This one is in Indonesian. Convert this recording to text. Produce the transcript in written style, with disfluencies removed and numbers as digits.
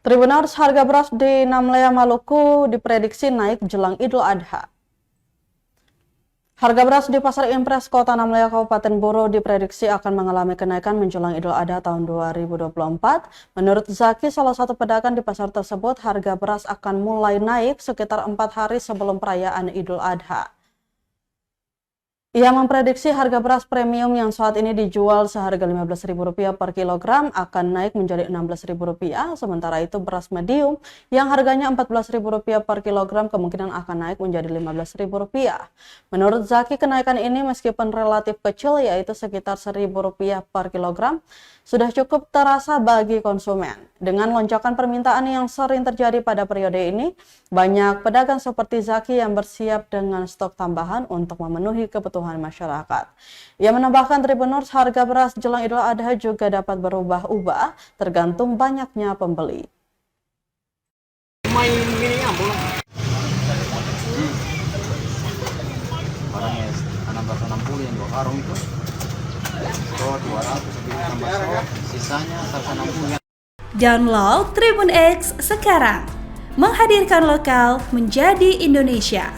Tribunars, harga beras di Namlea, Maluku diprediksi naik jelang Idul Adha. Harga beras di Pasar Impres Kota Namlea, Kabupaten Boro diprediksi akan mengalami kenaikan menjelang Idul Adha tahun 2024. Menurut Zaki, salah satu pedagang di pasar tersebut, harga beras akan mulai naik sekitar 4 hari sebelum perayaan Idul Adha. Ia memprediksi harga beras premium yang saat ini dijual seharga Rp15.000 per kilogram akan naik menjadi Rp16.000, sementara itu beras medium yang harganya Rp14.000 per kilogram kemungkinan akan naik menjadi Rp15.000. Menurut Zaki, kenaikan ini meskipun relatif kecil, yaitu sekitar Rp1.000 per kilogram, sudah cukup terasa bagi konsumen. Dengan lonjakan permintaan yang sering terjadi pada periode ini, banyak pedagang seperti Zaki yang bersiap dengan stok tambahan untuk memenuhi kebutuhan masyarakat. Ia menambahkan, Tribunars, harga beras jelang Idul Adha juga dapat berubah-ubah tergantung banyaknya pembeli. Barangnya 660 yang 2 karung itu. 200 tambah sisanya 160. Download Tribun X sekarang, menghadirkan lokal menjadi Indonesia.